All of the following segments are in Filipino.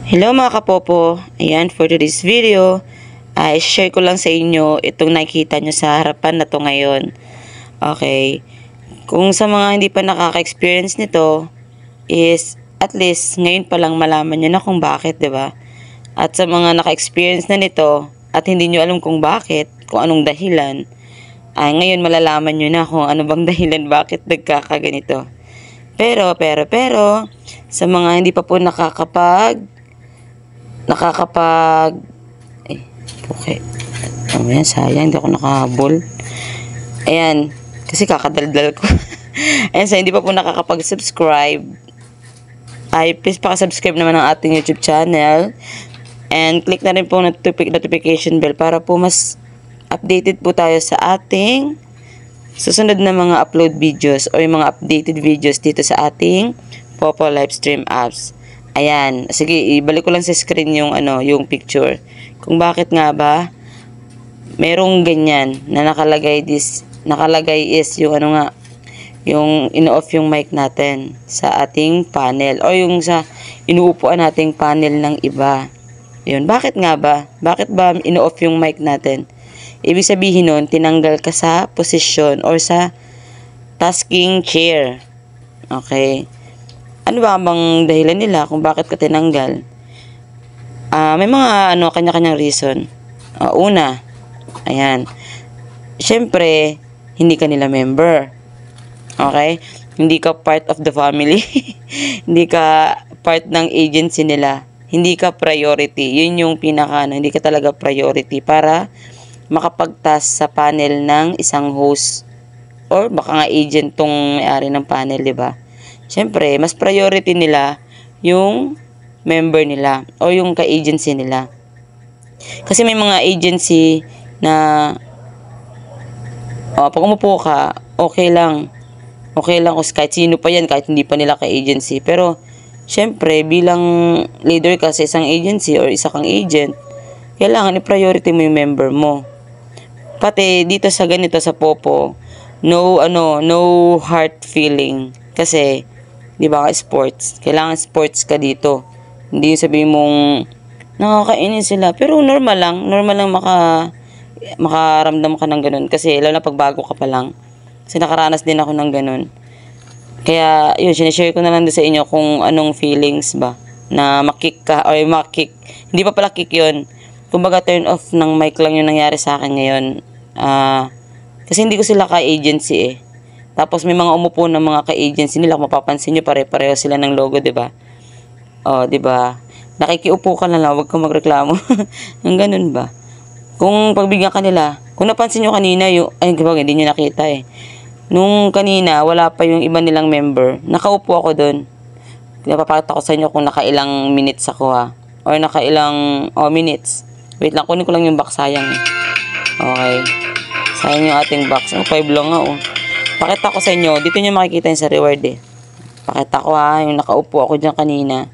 Hello mga kapopo, ayan for today's video, share ko lang sa inyo itong nakikita nyo sa harapan na to ngayon. Okay, kung sa mga hindi pa nakaka-experience nito, is at least ngayon pa lang malaman nyo na kung bakit, 'di ba? At sa mga naka-experience na nito at hindi nyo alam kung bakit, kung anong dahilan, ngayon malalaman nyo na kung ano bang dahilan bakit nagkakaganito. Pero, sa mga hindi pa po okay. Ayan, sayang, hindi ako nakahabol. Ayan, kasi kakadaldal ko. Ayan, sa hindi pa po nakakapag-subscribe, please paka-subscribe naman ang ating YouTube channel. And click na rin po notification bell para po mas updated po tayo sa ating susunod na mga upload videos o yung mga updated videos dito sa ating Popo Livestream apps. Ayan, sige, ibalik ko lang sa screen yung yung picture. Kung bakit nga ba merong ganyan na nakalagay is yung yung in-off yung mic natin sa ating panel o yung sa inuupuan nating panel ng iba. Yun, bakit nga ba? Bakit ba in-off yung mic natin? Ibig sabihin nun, tinanggal ka sa position or sa tasking chair. Okay. Ano ba bang dahilan nila kung bakit ka tinanggal? May mga kanya-kanyang reason. Una, ayan. Siyempre, hindi ka nila member. Okay? Hindi ka part of the family. Hindi ka part ng agency nila. Hindi ka priority. Yun yung hindi ka talaga priority para makapagtas sa panel ng isang host or baka nga agent tong may-ari ng panel, di ba? Siyempre, mas priority nila yung member nila o yung ka-agency nila. Kasi may mga agency na pag umupo ka, okay lang kung kahit sino pa yan, kahit hindi pa nila ka-agency. Pero, siyempre, bilang leader ka sa isang agency or isa kang agent, kailangan i-priority mo yung member mo. Pati dito sa ganito sa Popo, no heart feeling. Kasi, di ba sports, kailangan sports ka dito. Hindi yung sabihin mong nakakainin sila. Pero normal lang makaramdam ka ng ganun. Kasi lalo na pag bago ka pa lang. Kasi nakaranas din ako ng ganun. Kaya yun, sinishare ko na lang din sa inyo kung anong feelings ba na makick ka or makick. Hindi pa pala kick yun. Kumbaga turn off ng mic lang yung nangyari sa akin ngayon. Kasi hindi ko sila ka-agency eh. Tapos may mga umupo ng mga ka-agency nila, kung mapapansin nyo pare-pareho sila ng logo, 'di ba? Oh, 'di ba? Nakikiupo ka na lang, wag kang magreklamo. Ang ganun ba? Kung pagbigyan ka nila, kung napansin nyo kanina, hindi nyo nakita eh. Nung kanina, wala pa yung iba nilang member, nakaupo ako doon. Napapakita ko sa inyo kung nakailang minutes ako ha. Or nakailang minutes. Wait lang, kunin ko lang yung box, sayang eh. Okay. Sayang yung ating box. 5 lang nga oh. Pakita ko sa inyo, dito nyo makikita yung sa reward eh. Pakita ko ha, yung nakaupo ako dyan kanina.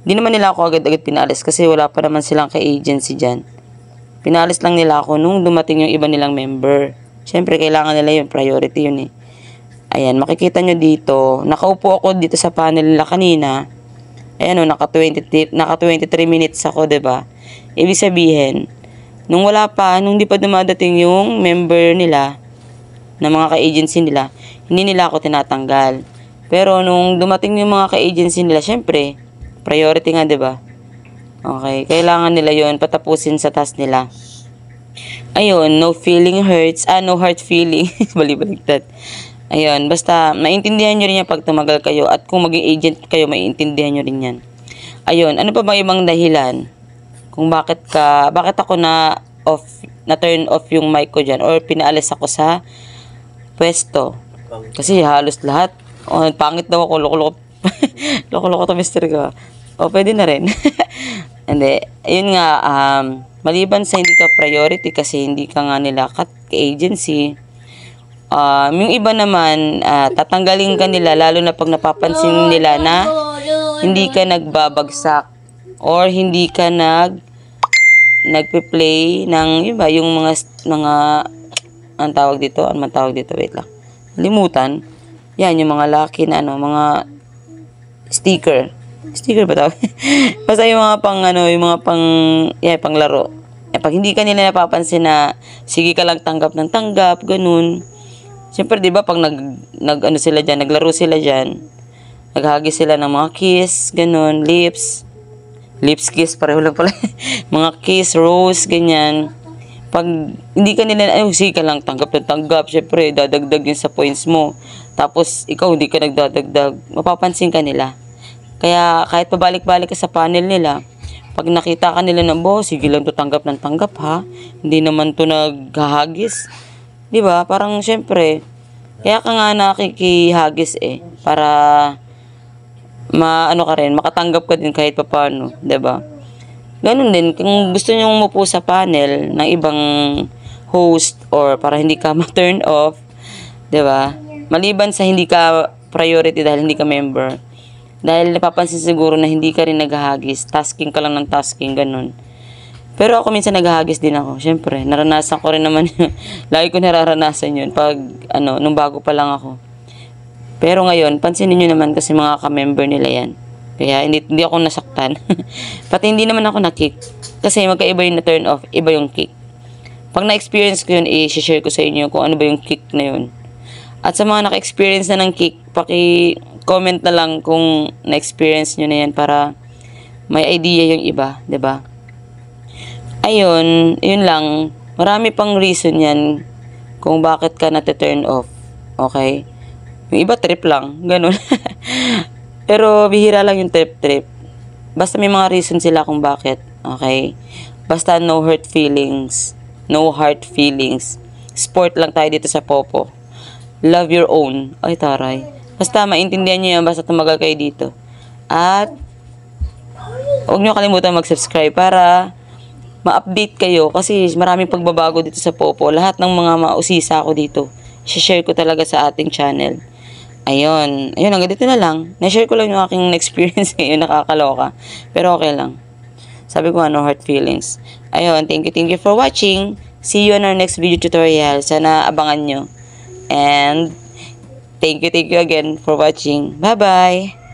Hindi naman nila ako agad-agad pinalis kasi wala pa naman silang ka-agency dyan. Pinalis lang nila ako nung dumating yung iba nilang member. Siyempre, kailangan nila yung priority yun eh. Ayan, makikita nyo dito, nakaupo ako dito sa panel nila kanina. Ayan o, naka 23 minutes ako, diba? Ibig sabihin, nung di pa dumadating yung member nila, na mga ka-agency nila, hindi nila ako tinatanggal. Pero nung dumating yung mga ka-agency nila, syempre, priority nga, 'di ba? Okay, kailangan nila 'yon patapusin sa task nila. Ayun, no heart feeling. Bali-baliktad. Ayun, basta maintindihan nyo rin yan pag tumagal kayo at kung maging agent kayo, maintindihan nyo rin yan. Ayun, ano pa bang ibang dahilan kung bakit ako na turn off yung mic ko dyan or pinaalis ako sa pwesto. Kasi halos lahat. Pangit daw ako. Loko-loko to, mister ko. Pwede na rin. Hindi. Ayun nga, maliban sa hindi ka priority kasi hindi ka nga nila ka-agency, yung iba naman, tatanggalin ka nila lalo na pag napapansin nila na hindi ka nagbabagsak or hindi ka nagpe-play ng iba, yung mga ang tawag dito, wait lang. Limutan. Yan, yung mga lucky na mga sticker. Sticker ba tawag? Basta yung mga pang ano, yung mga pang, pang laro. Pag hindi ka nila napapansin na, sige ka lang tanggap ng tanggap, ganun. Siyempre, di ba, pag ano sila dyan, naglaro sila dyan, naghagis sila ng mga kiss, ganun, lips kiss, pareho lang pala. Mga kiss, rose, ganyan. Pag hindi ka nila, sige ka lang tanggap ng tanggap, siyempre, dadagdag yun sa points mo. Tapos, ikaw hindi ka nagdadagdag, mapapansin ka nila. Kaya, kahit pabalik-balik ka sa panel nila, pag nakita ka nila ng, sige lang to tanggap ng tanggap ha. Hindi naman to naghahagis. Di ba? Parang syempre, kaya ka nga nakikihagis para ka rin, makatanggap ka din kahit papaano. Di ba? Ganun din, kung gusto nyo umupo sa panel ng ibang host or para hindi ka ma-turn off, di ba? Maliban sa hindi ka priority dahil hindi ka member. Dahil napapansin siguro na hindi ka rin naghahagis. Tasking ka lang ng tasking, ganun. Pero ako minsan naghahagis din ako. Siyempre, naranasan ko rin naman yun. Lagi ko nararanasan yun pag, nung bago pa lang ako. Pero ngayon, pansinin nyo naman kasi mga ka-member nila yan. Kaya hindi ako nasaktan. Pati hindi naman ako na-kick. Kasi magkaiba yung na-turn off, iba yung kick. Pag na-experience ko yun, i-share ko sa inyo kung ano ba yung kick na yun. At sa mga naka-experience na ng kick, comment na lang kung na-experience nyo na yan para may idea yung iba, 'di ba? Ayun, yun lang. Marami pang reason yan kung bakit ka na-turn off. Okay? Yung iba trip lang, ganun. Pero bihira lang yung trip. Basta may mga reason sila kung bakit. Okay? Basta no hurt feelings. No hard feelings. Sport lang tayo dito sa Popo. Love your own. Ay, taray. Basta maintindihan nyo yan, basta tumagal kayo dito. At huwag nyo kalimutan mag-subscribe para ma-update kayo kasi maraming pagbabago dito sa Popo. Lahat ng mga mausisa ko dito, share ko talaga sa ating channel. Ayun, hanggang dito na lang. Na-share ko lang yung aking experience ngayon, nakakaloka. Pero okay lang. Sabi ko no hard feelings. Ayun, thank you for watching. See you on our next video tutorial. Sana abangan nyo. And thank you again for watching. Bye-bye!